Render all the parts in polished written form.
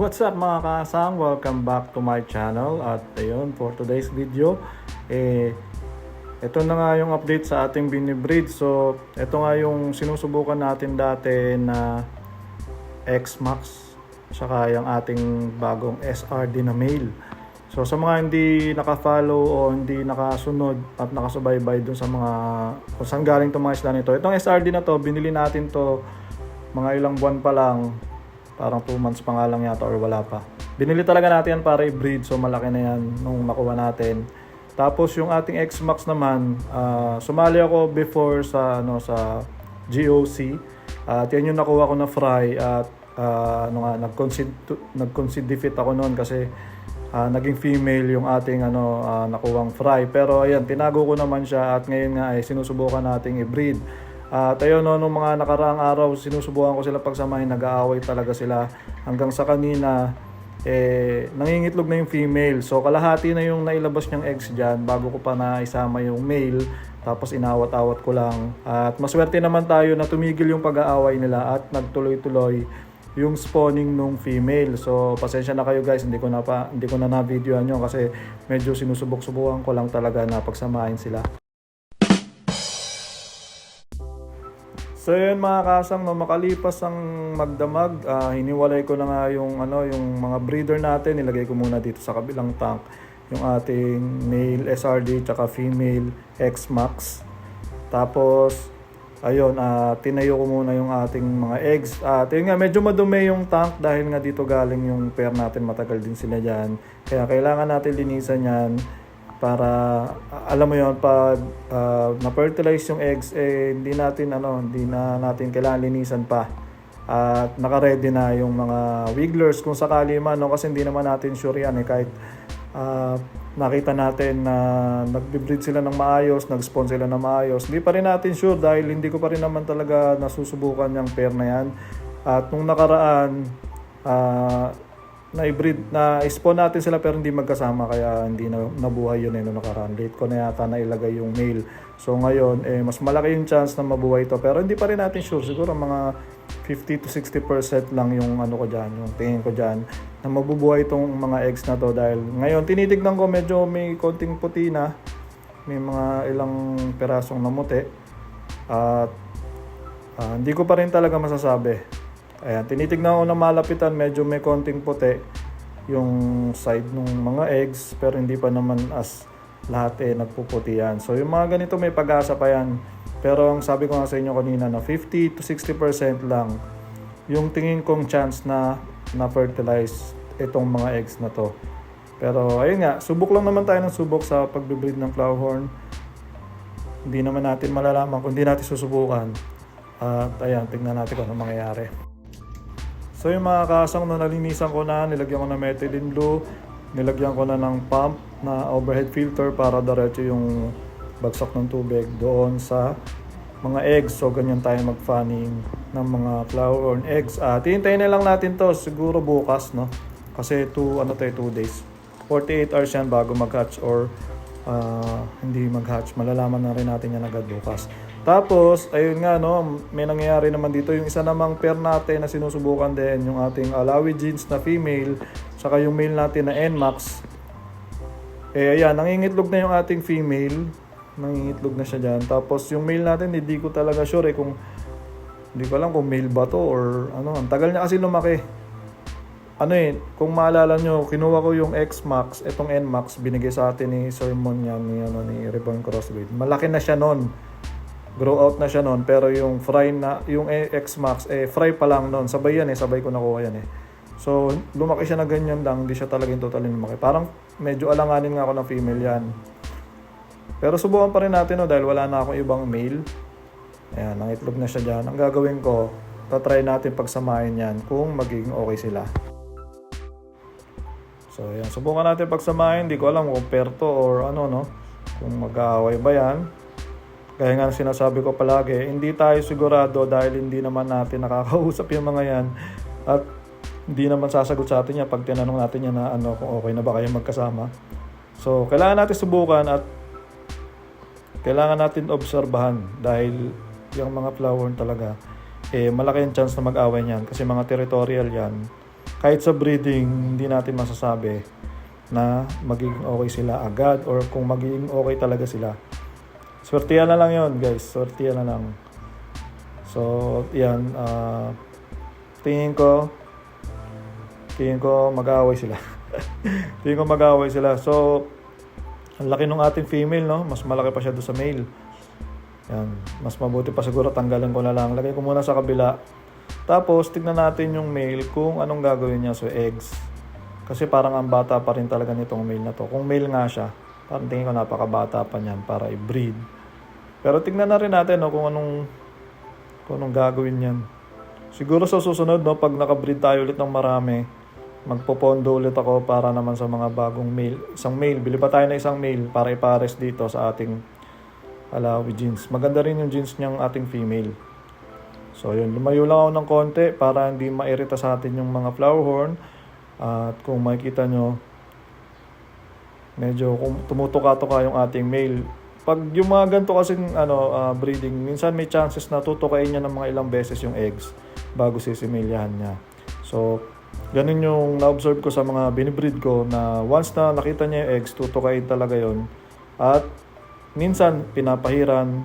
What's up mga kasang? Welcome back to my channel. At ayun, for today's video, ito na nga yung update sa ating binibreed. So, ito nga yung sinusubukan natin dati na X-Max, saka yung ating bagong SRD na male. So, sa mga hindi naka-follow o hindi nakasunod at nakasubaybay dun sa mga kung saan galing itong mga isda nito. Itong SRD na to, binili natin to mga ilang buwan pa lang. Parang 2 months pa nga lang yata or wala pa. Binili talaga natin yan para i-breed. So malaki na yan nung nakuha natin. Tapos yung ating X-Max naman, sumali ako before sa GOC. At yan yung nakuha ko na fry. At nag-concede defeat ako noon kasi naging female yung ating nakuhang fry. Pero ayan, tinago ko naman siya at ngayon nga ay sinusubukan nating i-breed. At ayun, nung mga nakaraang araw, sinusubukan ko sila pagsamahin, nag-aaway talaga sila. Hanggang sa kanina, nangingitlog na yung female. So kalahati na yung nailabas niyang eggs dyan bago ko pa na isama yung male. Tapos inawat-awat ko lang. At maswerte naman tayo na tumigil yung pag-aaway nila at nagtuloy-tuloy yung spawning nung female. So pasensya na kayo guys, hindi ko na na-videoan yun kasi medyo sinusubok-subukan ko lang talaga na pagsamahin sila. So yun mga kasang, makalipas ang magdamag, hiniwalay ko na nga yung mga breeder natin. Nilagay ko muna dito sa kabilang tank yung ating male SRD tsaka female X-Max. Tapos ayun, tinayo ko muna yung ating mga eggs. Yun nga, medyo madumi yung tank dahil nga dito galing yung pair natin, matagal din sila dyan. Kaya kailangan natin linisan yan para alam mo yon, pag na-fertilize yung eggs, hindi na natin kailangan linisan pa. At naka-ready na yung mga wigglers kung sakali man, kasi hindi naman natin sure yan kahit nakita natin na nagbe-breed sila ng maayos, nag-spawn sila ng maayos. Hindi pa rin natin sure dahil hindi ko pa rin naman talaga nasusubukan yung pair na yan. At nung nakaraan, na-spawn natin sila pero hindi magkasama kaya hindi na nabuhay yun nung nakaraan. Late ko na yata nailagay yung male. So ngayon, mas malaki yung chance na mabuhay to pero hindi pa rin natin sure. Siguro mga 50 to 60% lang yung ko dyan, yung tingin ko dyan na mabubuhay itong mga eggs na to dahil ngayon tinitignan ko medyo may konting puti na, may mga ilang perasong namuti at hindi ko pa rin talaga masasabi. Ayan, tinitignan ko na malapitan, medyo may konting puti yung side ng mga eggs pero hindi pa naman as lahat nagpuputi yan. So yung mga ganito may pag-asa pa yan. Pero ang sabi ko nga sa inyo kanina na 50 to 60% lang yung tingin kong chance na na-fertilize itong mga eggs na to. Pero ayun nga, subok lang naman tayo ng subok sa pagbe-breed ng Clawhorn. Hindi naman natin malalaman kung hindi natin susubukan. At ayan, tingnan natin kung ano mangyayari. So yung mga kasang, nalinisan ko na, nilagyan ko na methylene blue, nilagyan ko na ng pump na overhead filter para diretso yung bagsak ng tubig doon sa mga eggs. So ganyan tayo mag-fanning ng mga Clawhorn eggs. Hihintayin na lang natin to siguro bukas, no? Kasi 2 days. 48 hours yan bago mag-hatch or hindi mag-hatch. Malalaman na rin natin yan agad bukas. Tapos, ayun nga, may nangyayari naman dito. Yung isa namang pair natin na sinusubukan din, yung ating Alawi Jeans na female, saka yung male natin na NMAX. Ayan, nangingitlog na yung ating female. Nangingitlog na siya dyan. Tapos, yung male natin, hindi ko talaga sure hindi ko alam kung male ba to or Ang tagal niya kasi lumaki. Kung maalala nyo, kinuha ko yung X-Max, itong NMAX, binigay sa atin ni Sermon yan, ni Reborn Crossbreed. Malaki na siya nun. Grow out na siya noon pero yung X-Max fry pa lang noon. Sabay ko nakuha yan So lumaki siya na ganyan lang, hindi siya talagang totally lumaki. Parang medyo alanganin nga ako ng female yan. Pero subukan pa rin natin dahil wala na akong ibang male. Ayan, nangitlog na siya dyan. Ang gagawin ko, tatry natin pagsamahin yan kung magiging okay sila. So ayan, subukan natin pagsamahin. Hindi ko alam kung pair to or kung mag-aaway ba yan. Kaya nga sinasabi ko palagi, hindi tayo sigurado dahil hindi naman natin nakakausap yung mga yan. At hindi naman sasagot sa atin yan pag tinanong natin yan na kung okay na ba kayo magkasama. So, kailangan natin subukan at kailangan natin obserbahan dahil yung mga Clawhorn talaga, malaki yung chance na mag-away niyan kasi mga territorial yan. kahit sa breeding, hindi natin masasabi na magiging okay sila agad or kung magiging okay talaga sila. Swertihan na lang yon guys, swertihan na lang. So, yan, tingin ko mag-aaway sila. Tingin ko mag-aaway sila. So, ang laki ng ating female, no? Mas malaki pa siya doon sa male. Yan. Mas mabuti pa siguro tanggalin ko na lang. Lagay ko muna sa kabila. Tapos, tignan natin yung male kung anong gagawin niya. So, eggs. Kasi parang ang bata pa rin talaga nitong male na to. Kung male nga siya, parang tingin ko napakabata pa niyan para i-breed. Pero tignan na rin natin, no, kung anong gagawin niyan. Siguro sa susunod, no, pag nakabreed tayo ulit ng marami, magpopondo ulit ako para naman sa mga bagong male. Isang male, bili pa tayo na isang male para ipares dito sa ating Alawi jeans. Maganda rin yung jeans niyang ating female. So yun, lumayo lang ako ng konti para hindi mairita sa atin yung mga flower horn. At kung makikita nyo, medyo tumutuka-tuka yung ating male. Pag yung mga ganito kasing breeding, minsan may chances na tutukain niya ng mga ilang beses yung eggs bago sisimilyahan niya. So, ganun yung na-observe ko sa mga binibreed ko na once na nakita niya yung eggs, tutukain talaga yon. At minsan pinapahiran,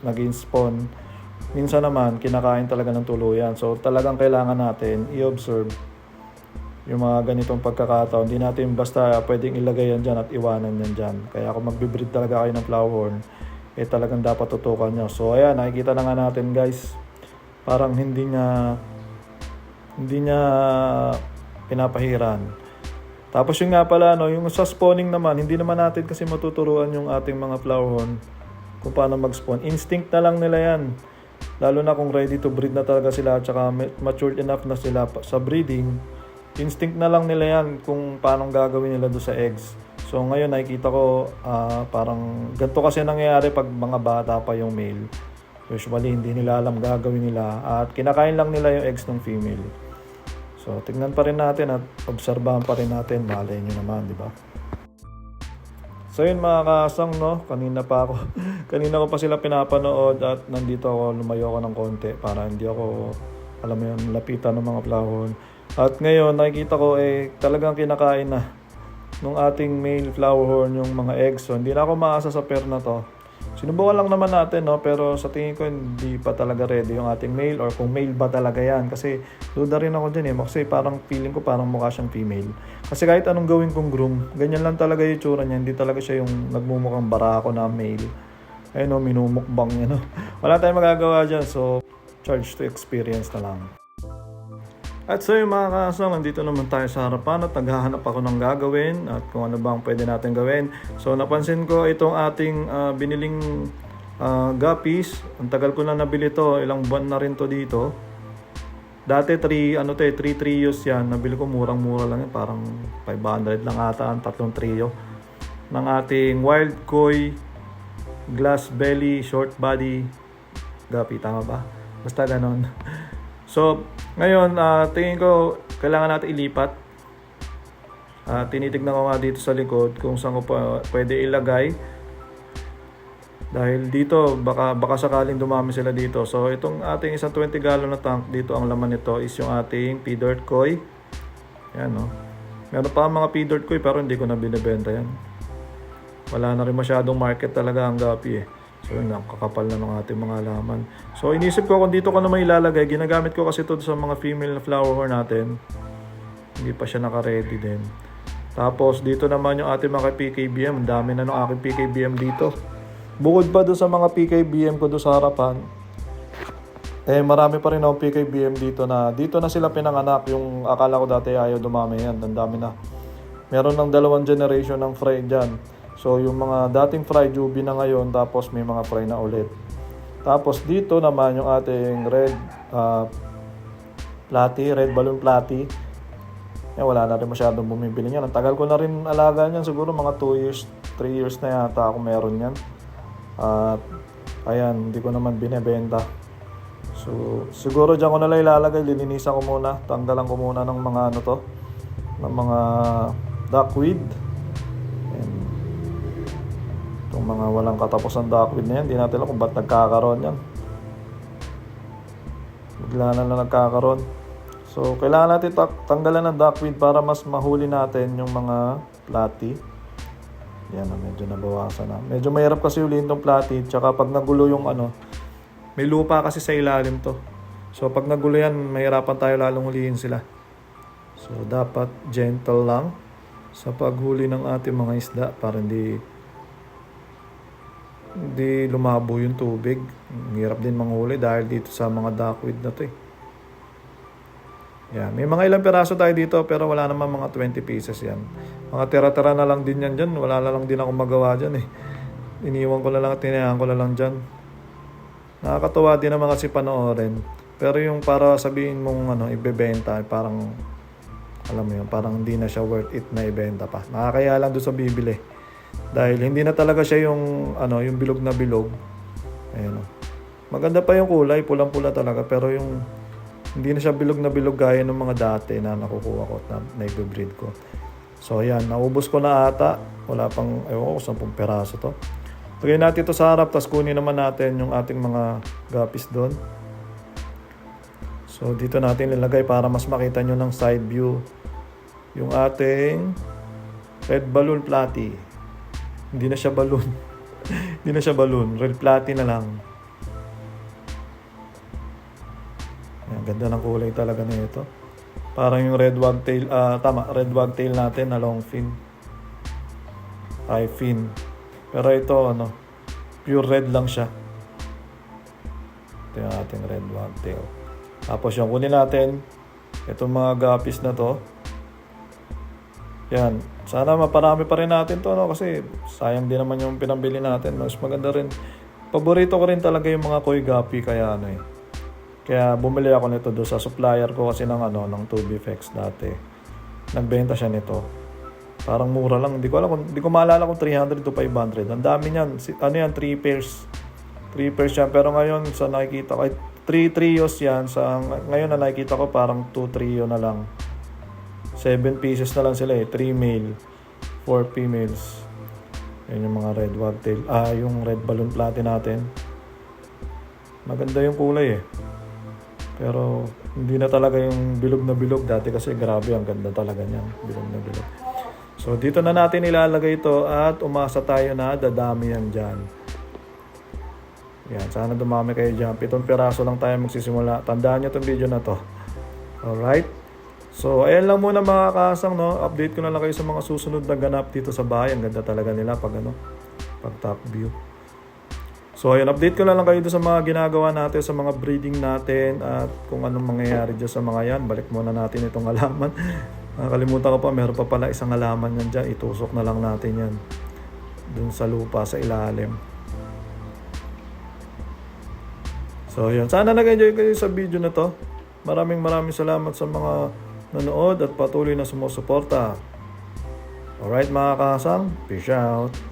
nag-spawn. Minsan naman kinakain talaga ng tuluyan. So, talagang kailangan natin i-observe yung mga ganitong pagkakataon. Hindi natin basta pwedeng ilagay yan dyan at iwanan yan dyan. Kaya kung magbe-breed talaga kayo ng flower horn, talagang dapat tutukan nyo. So ayan, nakikita na nga natin guys, parang hindi niya pinapahiran. Tapos yung nga pala, yung sa spawning naman, hindi naman natin kasi matuturuan yung ating mga flower horn kung paano mag-spawn. Instinct na lang nila yan. Lalo na kung ready to breed na talaga sila at saka matured enough na sila sa breeding. Instinct na lang nila yan kung paano gagawin nila doon sa eggs. So ngayon nakikita ko parang ganito kasi nangyayari pag mga bata pa yung male. Usually hindi nila alam gagawin nila at kinakain lang nila yung eggs ng female. So tignan pa rin natin at obserbahan pa rin natin. Malay nyo naman, di ba? So yun mga kasang, no? Kanina ko pa sila pinapanood at nandito ako, lumayo ako ng konti para hindi ako, alam mo yun, lapitan ng mga flower. At ngayon, nakikita ko talagang kinakain na nung ating male flower horn yung mga eggs. So, hindi na ako maasa sa pair na to. Sinubukan lang naman natin, no? Pero sa tingin ko, hindi pa talaga ready yung ating male or kung male ba talaga yan. Kasi, duda rin ako dyan Kasi parang feeling ko parang mukha siyang female. Kasi kahit anong gawin kong groom, ganyan lang talaga yung tsura niya. Hindi talaga siya yung nagmumukhang barako na male. Ayun, minumukbang niya, no? Wala tayong magagawa dyan. So, charge to experience na lang. At so yung mga kasang, nandito naman tayo sa harapan at naghahanap ako ng gagawin at kung ano bang pwede natin gawin. So napansin ko itong ating biniling guppies. Ang tagal ko na nabili to, ilang buwan na rin to dito. Dati 3 trios yan. Nabili ko murang-mura lang yan, parang 500 lang ata ang 3 trio ng ating wild koi glass belly short body guppy, tama ba? Basta ganon. So, ngayon, tingin ko, kailangan natin ilipat. Tinitignan ko nga dito sa likod kung saan ko pwede ilagay. Dahil dito, baka sakaling dumami sila dito. So, itong ating isang 20 gallon na tank, dito ang laman nito is yung ating P-dirt koi. Yan, no? Meron pa mga P-dirt koi pero hindi ko na binibenta yan. Wala na rin masyadong market talaga ang guppy So yun, kakapal na ng ating mga halaman. So inisip ko kung dito ko naman ilalagay. Ginagamit ko kasi ito sa mga female na flower horn natin. Hindi pa siya naka-ready din. Tapos dito naman yung ating mga PKBM. Ang dami na ng aking PKBM dito. Bukod pa doon sa mga PKBM ko doon sa harapan, marami pa rin akong PKBM dito na sila pinanganak. Yung akala ko dati ayaw dumami yan. Ang dami na. Meron ng 2 generation ng fry dyan. So, yung mga dating fry juby na ngayon, tapos may mga fry na ulit. Tapos, dito naman yung ating red balloon platy. Wala na rin masyadong bumibili niyan. Ang tagal ko na rin alaga niyan. Siguro mga 2 years, 3 years na yata ako meron yan. At, ayan, hindi ko naman binebenta. So, siguro dyan ko na lang ilalagay. Lilinisan ko muna. Tanggalan ko muna ng mga ng mga duckweed. Itong mga walang katapusan duckweed na yan, hindi natin alam kung ba't nagkakaroon yan. Bigla na lang nagkakaroon. So, kailangan natin tanggalan ng duckweed para mas mahuli natin yung mga platy. Yan na, medyo nabawasan na. Medyo mahirap kasi ulihin tong platy. Tsaka pag nagulo yung may lupa kasi sa ilalim to. So, pag nagulo yan, mahirapan tayo lalong hulihin sila. So, dapat gentle lang sa paghuli ng ating mga isda para hindi lumabo yung tubig. Hirap din manghuli dahil dito sa mga duckweed na to eh. Yan. May mga ilang piraso tayo dito pero wala naman mga 20 pieces yan. Mga tira-tira na lang din yan dyan. Wala na lang din ako magawa dyan eh. Iniwan ko na lang at tinayahan ko na lang dyan. Nakakatuwa din naman kasi panoorin. Pero yung para sabihin mong ibebenta, parang alam mo yun, parang hindi na siya worth it na ibenta pa. Nakakaya lang doon sa bibili. Dahil hindi na talaga siya yung bilog na bilog. Ayan. Maganda pa yung kulay, pulang-pula talaga. Pero yung hindi na siya bilog na bilog gaya ng mga dati na nakukuha ko at na-breed ko. So ayan, naubos ko na ata. Wala pang, 10 peraso to. Lagay natin ito sa harap, tapos kunin naman natin yung ating mga guppies doon. So dito natin nilagay para mas makita nyo ng side view yung ating red balloon platy. Hindi na siya balloon. Hindi na siya balloon. Red platy na lang. Ang ganda ng kulay talaga nito. Parang yung red wagtail, red wagtail natin na long fin. High fin. Pero ito pure red lang siya. Ito yung ating red wagtail. Tapos yung kunin natin itong mga guppies na to. Yan. Sana maparami pa rin natin to kasi sayang din naman yung pinambili natin. Mas maganda rin. Paborito ko rin talaga yung mga koi guppy kaya Kaya bumili ako nito doon sa supplier ko kasi ng Tubifex dati. Nagbenta siya nito. Parang mura lang. Hindi ko maalala kung 300 to 500. Ang dami niyan. 3 pairs. 3 pairs yan. Pero ngayon sa nakikita ko, 3 trios yan. Ngayon na nakikita ko parang 2 trio na lang. 7 pieces na lang sila 3 male, 4 females. Yan yung mga red wagtail. Yung red balloon platy natin. Maganda yung kulay Pero hindi na talaga yung bilog na bilog. Dati kasi grabe, ang ganda talaga niyan. Bilog na bilog. So dito na natin ilalagay ito at umasa tayo na dadami yan dyan. Yan, sana dumami kayo dyan. 7 piraso lang tayo magsisimula. Tandaan nyo itong video na to. Alright? So ayan lang muna mga kasang. Update ko na lang kayo sa mga susunod na ganap dito sa bahay. Ang ganda talaga nila pag top view. So ayun, update ko na lang kayo sa mga ginagawa natin, sa mga breeding natin at kung anong mangyayari dyan sa mga yan. Balik muna natin itong halaman. Nakalimutan ko pa, meron pa pala isang halaman yan dyan. Itusok na lang natin yan dun sa lupa, sa ilalim. So yun, sana nag-enjoy kayo sa video na to. Maraming salamat sa mga nanood at patuloy na sumusuporta. Alright mga kasang, peace out.